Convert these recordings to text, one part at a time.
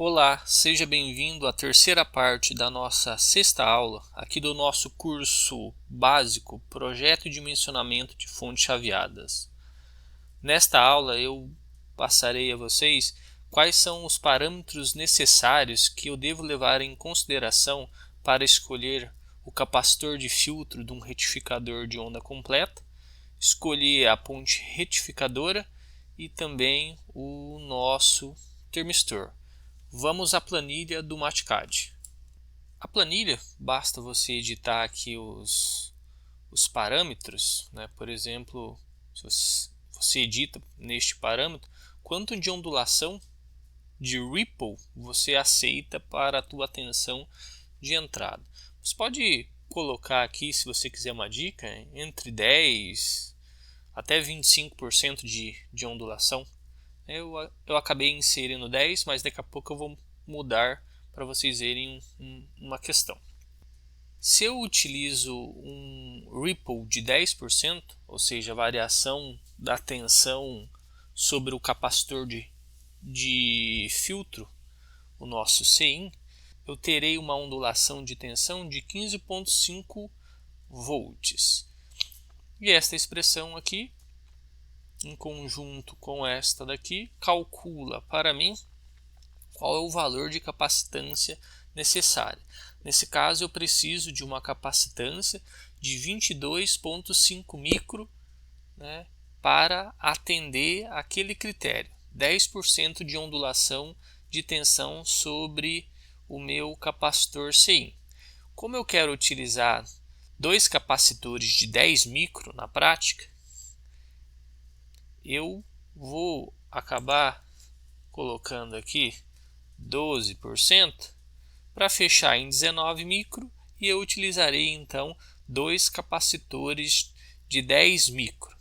Olá, seja bem-vindo à terceira parte da nossa sexta aula aqui do nosso curso básico Projeto e Dimensionamento de Fontes Chaveadas. Nesta aula eu passarei a vocês quais são os parâmetros necessários que eu devo levar em consideração para escolher o capacitor de filtro de um retificador de onda completa, escolher a ponte retificadora e também o nosso termistor. Vamos à planilha do MATCAD. A planilha, basta você editar aqui os parâmetros, né? Por exemplo, se você edita neste parâmetro, quanto de ondulação de ripple você aceita para a tua tensão de entrada. Você pode colocar aqui, se você quiser uma dica, entre 10% até 25% de ondulação. Eu acabei inserindo 10, mas daqui a pouco eu vou mudar para vocês verem uma questão. Se eu utilizo um ripple de 10%, ou seja, a variação da tensão sobre o capacitor de filtro, o nosso Cin, eu terei uma ondulação de tensão de 15,5 volts. E esta expressão aqui, em conjunto com esta daqui, calcula para mim qual é o valor de capacitância necessária. Nesse caso, eu preciso de uma capacitância de 22,5 micro, né, para atender aquele critério, 10% de ondulação de tensão sobre o meu capacitor Cin. Como eu quero utilizar dois capacitores de 10 micro na prática, eu vou acabar colocando aqui 12% para fechar em 19 micro e eu utilizarei então dois capacitores de 10 micro.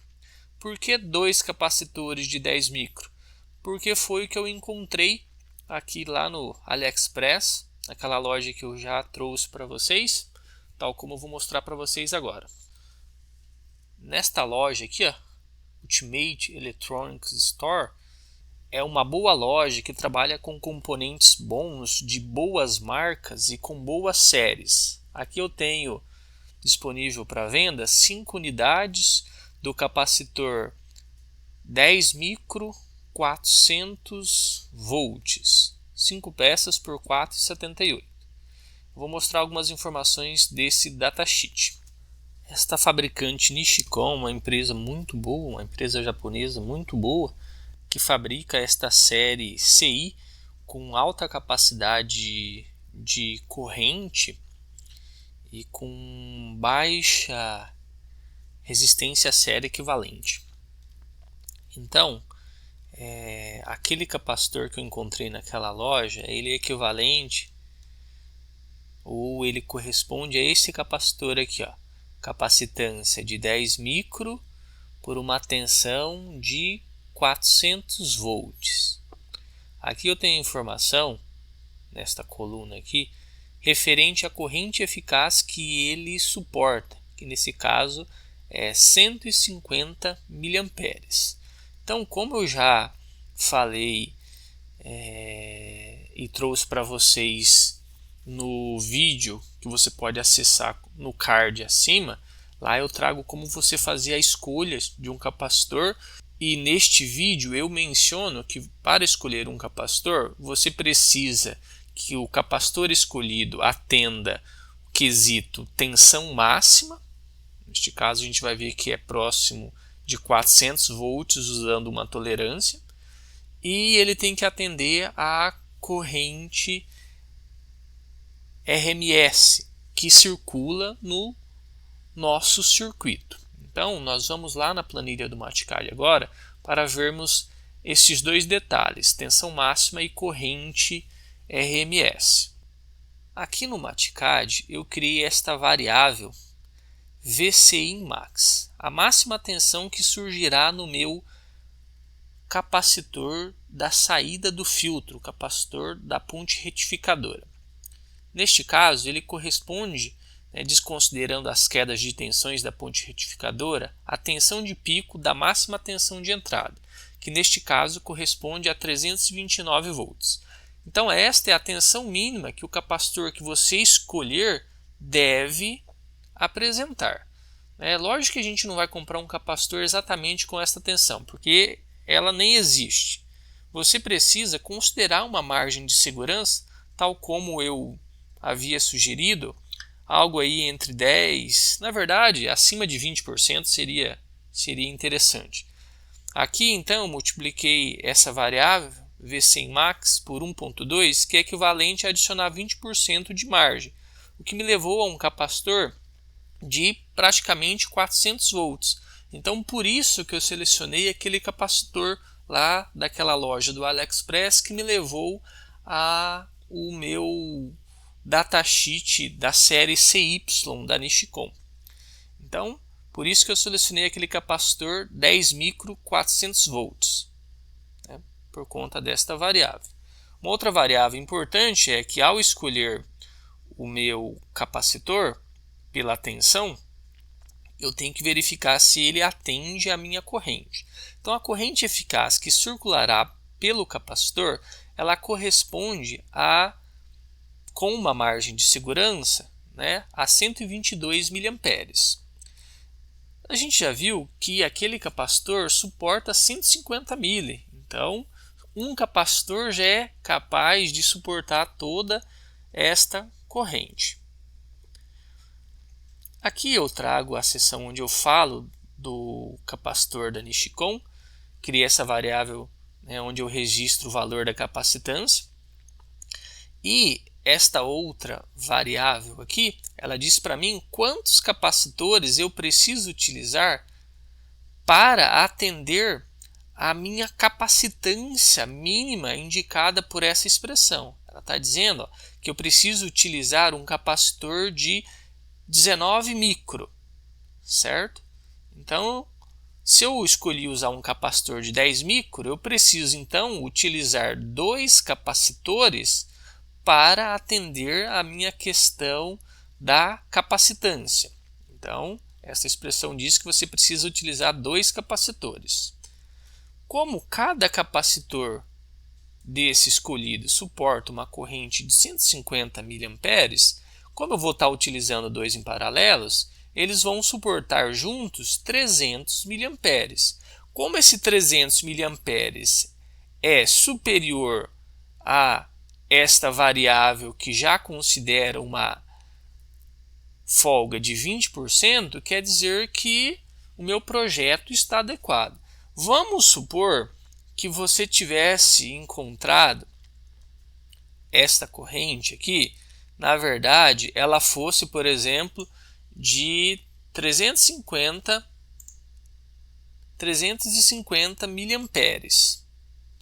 Por que dois capacitores de 10 micro? Porque foi o que eu encontrei aqui lá no AliExpress, aquela loja que eu já trouxe para vocês, tal como eu vou mostrar para vocês agora. Nesta loja aqui, ó, Ultimate Electronics Store, é uma boa loja que trabalha com componentes bons, de boas marcas e com boas séries. Aqui eu tenho disponível para venda 5 unidades do capacitor 10 micro 400 volts, 5 peças por 4,78. Vou mostrar algumas informações desse datasheet. Esta fabricante Nishikon, uma empresa muito boa, uma empresa japonesa muito boa, que fabrica esta série CI com alta capacidade de corrente e com baixa resistência à série equivalente. Então, aquele capacitor que eu encontrei naquela loja, ele é equivalente ou ele corresponde a esse capacitor aqui, ó, capacitância de 10 micro por uma tensão de 400 volts. Aqui eu tenho informação, nesta coluna aqui, referente à corrente eficaz que ele suporta, que nesse caso é 150 mA. Então, como eu já falei e trouxe para vocês no vídeo que você pode acessar no card acima, lá eu trago como você fazer a escolha de um capacitor. E neste vídeo eu menciono que para escolher um capacitor, você precisa que o capacitor escolhido atenda o quesito tensão máxima. Neste caso a gente vai ver que é próximo de 400 volts usando uma tolerância. E ele tem que atender a corrente RMS que circula no nosso circuito. Então, nós vamos lá na planilha do MATCAD agora para vermos esses dois detalhes, tensão máxima e corrente RMS. Aqui no MATCAD eu criei esta variável VCINmax, a máxima tensão que surgirá no meu capacitor da saída do filtro, o capacitor da ponte retificadora. Neste caso, ele corresponde, desconsiderando as quedas de tensões da ponte retificadora, a tensão de pico da máxima tensão de entrada, que neste caso corresponde a 329 volts. Então esta é a tensão mínima que o capacitor que você escolher deve apresentar. É lógico que a gente não vai comprar um capacitor exatamente com esta tensão, porque ela nem existe. Você precisa considerar uma margem de segurança, tal como eu havia sugerido, algo aí entre 10%, na verdade, acima de 20% seria interessante. Aqui, então, eu multipliquei essa variável, V100max, por 1.2, que é equivalente a adicionar 20% de margem, o que me levou a um capacitor de praticamente 400 volts. Então, por isso que eu selecionei aquele capacitor lá daquela loja do AliExpress que me levou a o meu datasheet da série CY da Nichicon. Então, por isso que eu selecionei aquele capacitor 10 micro 400 volts, né, por conta desta variável. Uma outra variável importante é que ao escolher o meu capacitor pela tensão, eu tenho que verificar se ele atende à minha corrente. Então, a corrente eficaz que circulará pelo capacitor, ela corresponde com uma margem de segurança, né, a 122 mA. A gente já viu que aquele capacitor suporta 150 mA. Então, um capacitor já é capaz de suportar toda esta corrente. Aqui eu trago a seção onde eu falo do capacitor da Nichicon, criei essa variável, né, onde eu registro o valor da capacitância. E esta outra variável aqui, ela diz para mim quantos capacitores eu preciso utilizar para atender a minha capacitância mínima indicada por essa expressão. Ela está dizendo, ó, que eu preciso utilizar um capacitor de 19 micro, certo? Então, se eu escolhi usar um capacitor de 10 micro, eu preciso então utilizar 2 capacitores para atender a minha questão da capacitância. Então, essa expressão diz que você precisa utilizar 2 capacitores. Como cada capacitor desse escolhido suporta uma corrente de 150 mA, como eu vou estar utilizando 2 em paralelos, eles vão suportar juntos 300 mA. Como esse 300 mA é superior a esta variável que já considera uma folga de 20%, quer dizer que o meu projeto está adequado. Vamos supor que você tivesse encontrado esta corrente aqui, na verdade, ela fosse, por exemplo, de 350 mA,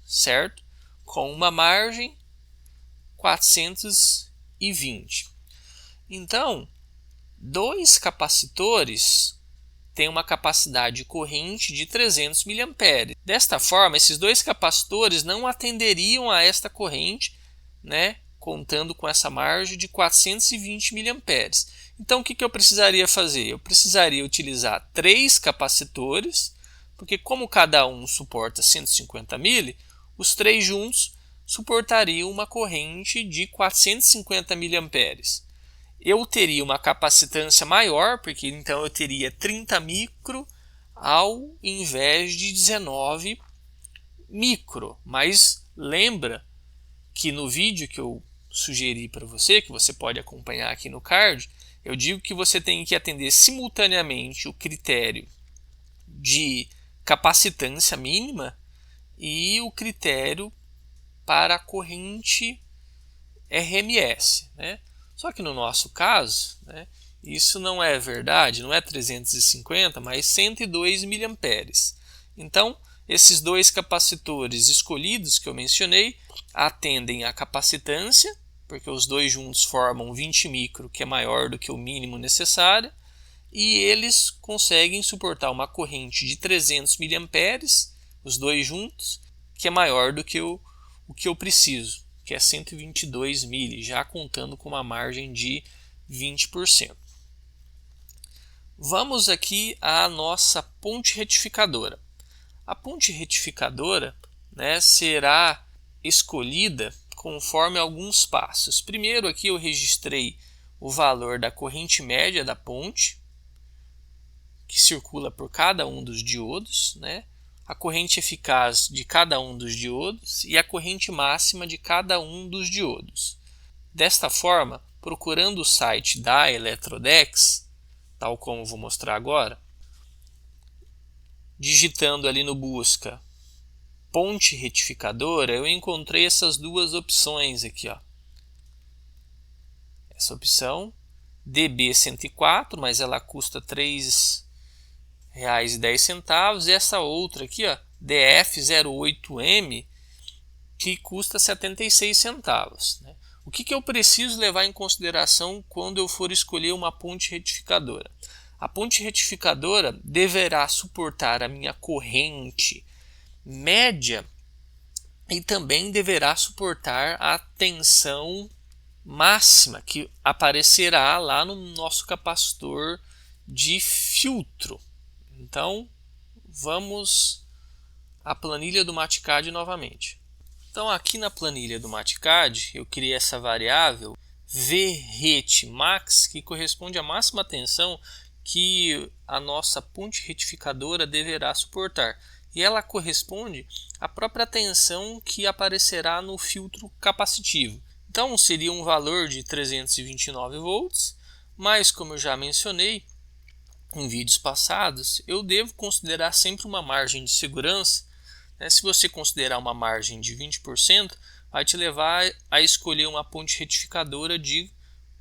certo? Com uma margem 420. Então, 2 capacitores têm uma capacidade de corrente de 300 mA. Desta forma, esses 2 capacitores não atenderiam a esta corrente, né, contando com essa margem de 420 mA. Então, o que eu precisaria fazer? Eu precisaria utilizar 3 capacitores, porque como cada um suporta 150 mA, os 3 juntos suportariam uma corrente de 450 mA. Eu teria uma capacitância maior, porque então eu teria 30 micro ao invés de 19 micro. Mas lembra que no vídeo que eu sugeri para você, que você pode acompanhar aqui no card, eu digo que você tem que atender simultaneamente o critério de capacitância mínima e o critério para a corrente RMS, né? Só que no nosso caso, né, isso não é verdade, não é 350, mas 102 mA. Então, esses 2 capacitores escolhidos que eu mencionei atendem a capacitância, porque os 2 juntos formam 20 micro, que é maior do que o mínimo necessário, e eles conseguem suportar uma corrente de 300 mA, os 2 juntos, que é maior do que o que eu preciso, que é 122 mA, já contando com uma margem de 20%. Vamos aqui à nossa ponte retificadora. A ponte retificadora, né, será escolhida conforme alguns passos. Primeiro aqui eu registrei o valor da corrente média da ponte, que circula por cada um dos diodos, né? A corrente eficaz de cada um dos diodos e a corrente máxima de cada um dos diodos. Desta forma, procurando o site da Eletrodex, tal como vou mostrar agora, digitando ali no busca ponte retificadora, eu encontrei essas duas opções aqui, ó. Essa opção DB104, mas ela custa R$ 3,10, e essa outra aqui, ó, DF08M, que custa 76 centavos, né? O que eu preciso levar em consideração quando eu for escolher uma ponte retificadora? A ponte retificadora deverá suportar a minha corrente média e também deverá suportar a tensão máxima que aparecerá lá no nosso capacitor de filtro. Então, vamos à planilha do Mathcad novamente. Então, aqui na planilha do Mathcad, eu criei essa variável VRET_max, que corresponde à máxima tensão que a nossa ponte retificadora deverá suportar. E ela corresponde à própria tensão que aparecerá no filtro capacitivo. Então, seria um valor de 329 volts, mas como eu já mencionei em vídeos passados, eu devo considerar sempre uma margem de segurança. Se você considerar uma margem de 20%, vai te levar a escolher uma ponte retificadora de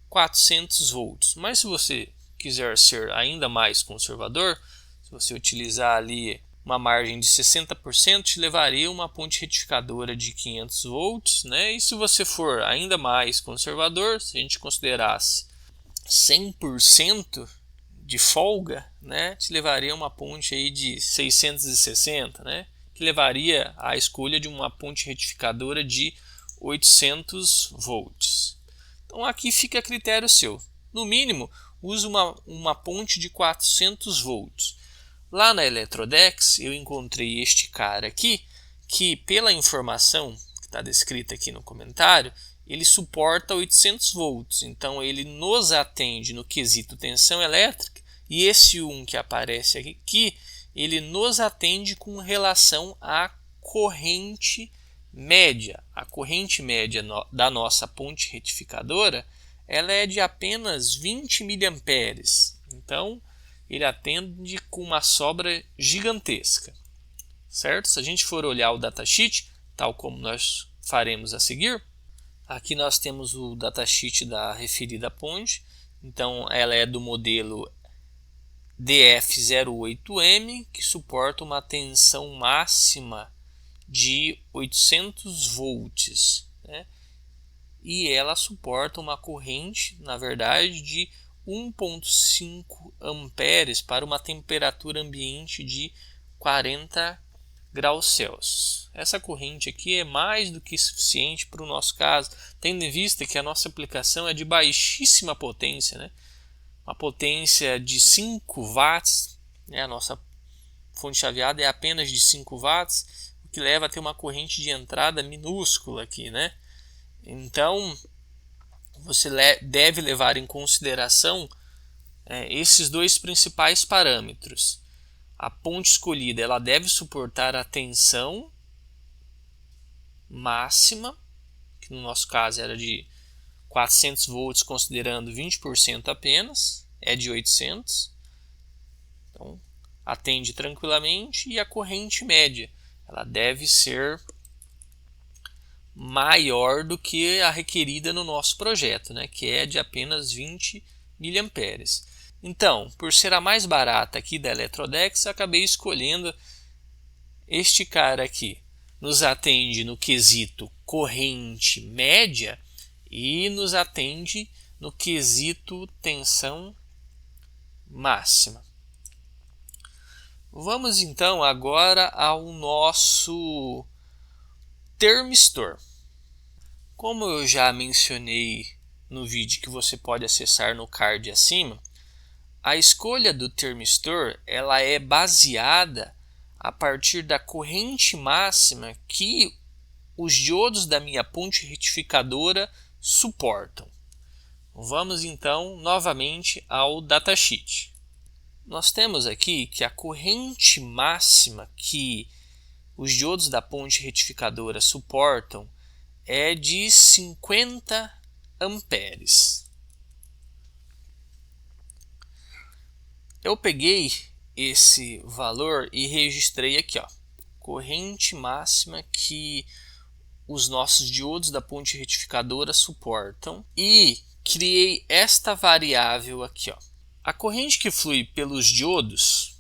400 volts. Mas se você quiser ser ainda mais conservador, se você utilizar ali uma margem de 60%, te levaria uma ponte retificadora de 500 volts, né? E se você for ainda mais conservador, se a gente considerasse 100% de folga, né, te levaria uma ponte aí de 660, né, que levaria à escolha de uma ponte retificadora de 800 volts. Então aqui fica a critério seu. No mínimo, use uma ponte de 400 volts. Lá na Eletrodex eu encontrei este cara aqui, que pela informação que está descrita aqui no comentário, ele suporta 800 volts. Então ele nos atende no quesito tensão elétrica, e esse 1 que aparece aqui, ele nos atende com relação à corrente média. A corrente média da nossa ponte retificadora, ela é de apenas 20 mA. Então, ele atende com uma sobra gigantesca, certo? Se a gente for olhar o datasheet, tal como nós faremos a seguir, aqui nós temos o datasheet da referida ponte. Então, ela é do modelo DF08M, que suporta uma tensão máxima de 800 volts, né? E ela suporta uma corrente, na verdade, de 1,5 amperes para uma temperatura ambiente de 40 graus Celsius. Essa corrente aqui é mais do que suficiente para o nosso caso, tendo em vista que a nossa aplicação é de baixíssima potência, né? Uma potência de 5 watts, né? A nossa fonte chaveada é apenas de 5 watts, o que leva a ter uma corrente de entrada minúscula aqui, né? Então, você deve levar em consideração esses dois principais parâmetros. A ponte escolhida ela deve suportar a tensão máxima, que no nosso caso era de 400 volts, considerando 20% apenas, é de 800. Então, atende tranquilamente. E a corrente média, ela deve ser maior do que a requerida no nosso projeto, né, que é de apenas 20 mA. Então, por ser a mais barata aqui da Eletrodex, eu acabei escolhendo este cara aqui. Nos atende no quesito corrente média e nos atende no quesito tensão máxima. Vamos então agora ao nosso termistor. Como eu já mencionei no vídeo que você pode acessar no card acima, a escolha do termistor ela é baseada a partir da corrente máxima que os diodos da minha ponte retificadora suportam. Vamos então novamente ao datasheet. Nós temos aqui que a corrente máxima que os diodos da ponte retificadora suportam é de 50 amperes. Eu peguei esse valor e registrei aqui, ó, corrente máxima que os nossos diodos da ponte retificadora suportam, e criei esta variável aqui, ó. A corrente que flui pelos diodos,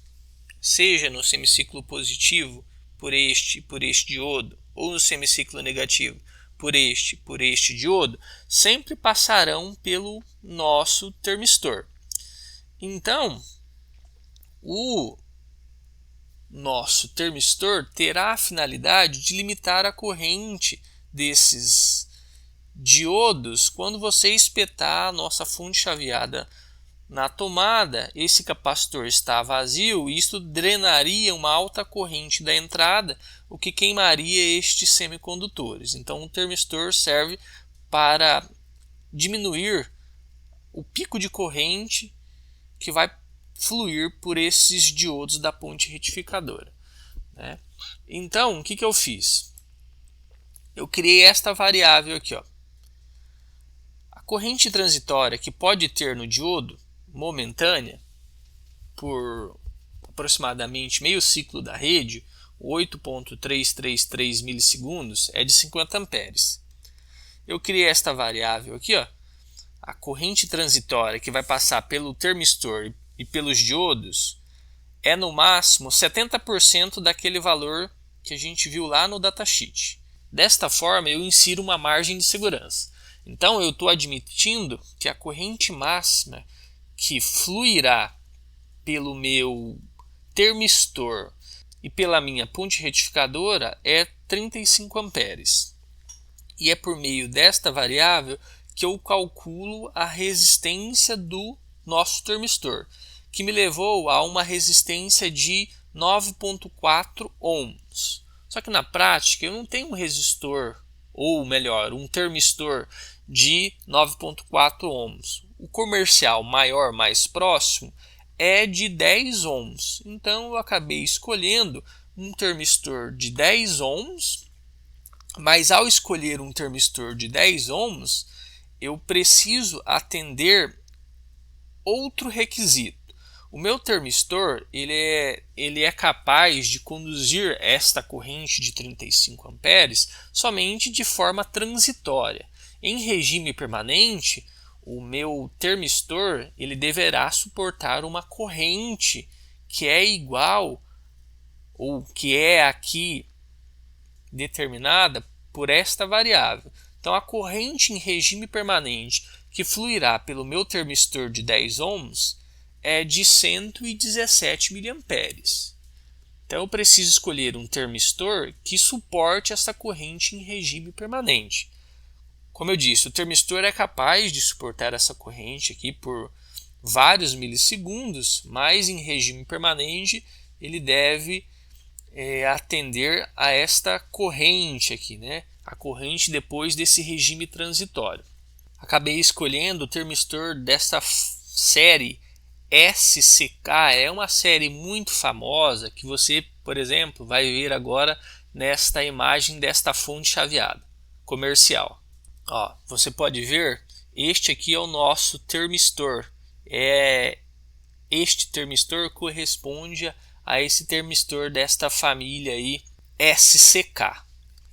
seja no semiciclo positivo por este diodo, ou no semiciclo negativo por este diodo, sempre passarão pelo nosso termistor. Então, o nosso termistor terá a finalidade de limitar a corrente desses diodos quando você espetar a nossa fonte chaveada na tomada. Esse capacitor está vazio e isto drenaria uma alta corrente da entrada, o que queimaria estes semicondutores. Então o termistor serve para diminuir o pico de corrente que vai fluir por esses diodos da ponte retificadora, né? Então, o que eu fiz? Eu criei esta variável aqui, ó. A corrente transitória que pode ter no diodo momentânea por aproximadamente meio ciclo da rede, 8.333 milissegundos, é de 50 amperes. Eu criei esta variável aqui, ó. A corrente transitória que vai passar pelo termistor e pelos diodos é no máximo 70% daquele valor que a gente viu lá no datasheet. Desta forma, eu insiro uma margem de segurança. Então, eu estou admitindo que a corrente máxima que fluirá pelo meu termistor e pela minha ponte retificadora é 35 amperes. E é por meio desta variável que eu calculo a resistência do nosso termistor, que me levou a uma resistência de 9.4 ohms. Só que na prática eu não tenho um resistor, ou melhor, um termistor de 9.4 ohms. O comercial maior, mais próximo, é de 10 ohms. Então eu acabei escolhendo um termistor de 10 ohms, mas ao escolher um termistor de 10 ohms, eu preciso atender outro requisito. O meu termistor ele é capaz de conduzir esta corrente de 35 amperes somente de forma transitória. Em regime permanente, o meu termistor ele deverá suportar uma corrente que é igual, ou que é aqui determinada por esta variável. Então, a corrente em regime permanente que fluirá pelo meu termistor de 10 ohms é de 117 miliamperes. Então, eu preciso escolher um termistor que suporte essa corrente em regime permanente. Como eu disse, o termistor é capaz de suportar essa corrente aqui por vários milissegundos, mas em regime permanente ele deve atender a esta corrente aqui, né? A corrente depois desse regime transitório. Acabei escolhendo o termistor dessa série SCK, é uma série muito famosa que você, por exemplo, vai ver agora nesta imagem desta fonte chaveada comercial. Ó, você pode ver, este aqui é o nosso termistor. Este termistor corresponde a esse termistor desta família aí SCK.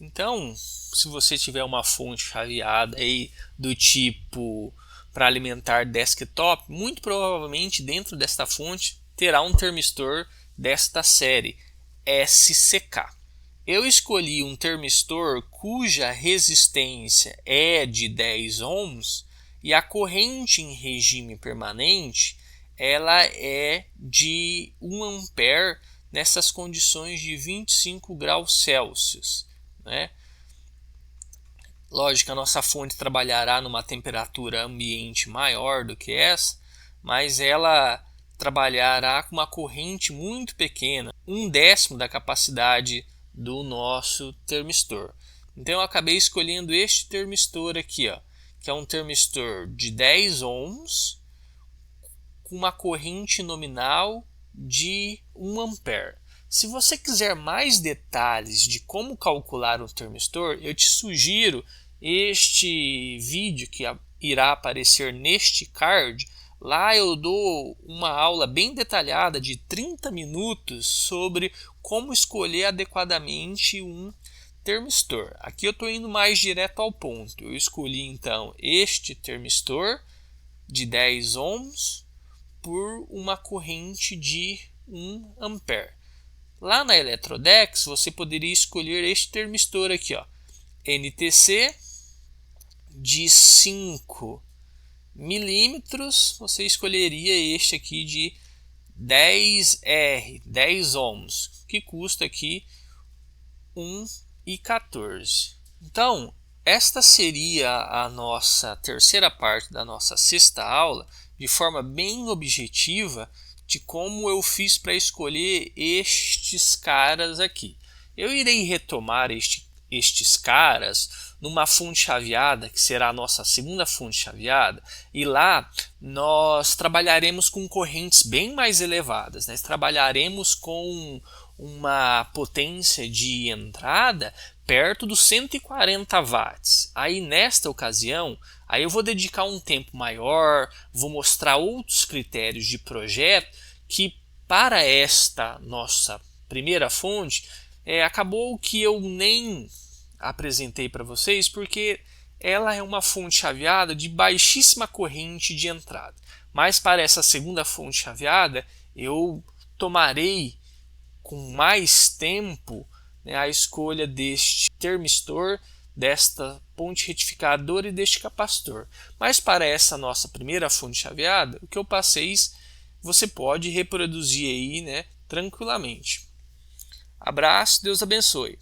Então, se você tiver uma fonte chaveada aí do tipo para alimentar desktop, muito provavelmente dentro desta fonte terá um termistor desta série SCK. Eu escolhi um termistor cuja resistência é de 10 ohms e a corrente em regime permanente ela é de 1 ampere nessas condições de 25 graus Celsius, né? Lógico, a nossa fonte trabalhará numa temperatura ambiente maior do que essa, mas ela trabalhará com uma corrente muito pequena, 1/10 da capacidade do nosso termistor. Então eu acabei escolhendo este termistor aqui, ó, que é um termistor de 10 ohms com uma corrente nominal de 1 ampere. Se você quiser mais detalhes de como calcular um termistor, eu te sugiro este vídeo que irá aparecer neste card. Lá eu dou uma aula bem detalhada de 30 minutos sobre como escolher adequadamente um termistor. Aqui eu estou indo mais direto ao ponto. Eu escolhi então este termistor de 10 ohms por uma corrente de 1 ampere. Lá na Eletrodex você poderia escolher este termistor aqui, ó, NTC de 5 milímetros. Você escolheria este aqui de 10R, 10 ohms, que custa aqui 1,14. Então, esta seria a nossa terceira parte da nossa sexta aula, de forma bem objetiva, de como eu fiz para escolher estes caras aqui. Eu irei retomar estes caras numa fonte chaveada, que será a nossa segunda fonte chaveada, e lá nós trabalharemos com correntes bem mais elevadas, né? Trabalharemos com uma potência de entrada perto dos 140 watts. Aí nesta ocasião, aí eu vou dedicar um tempo maior, vou mostrar outros critérios de projeto que para esta nossa primeira fonte, acabou que eu nem apresentei para vocês, porque ela é uma fonte chaveada de baixíssima corrente de entrada. Mas para essa segunda fonte chaveada, eu tomarei com mais tempo, né, a escolha deste termistor, desta ponte retificadora e deste capacitor. Mas para essa nossa primeira fonte chaveada, o que eu passei, você pode reproduzir aí, né, tranquilamente. Abraço, Deus abençoe.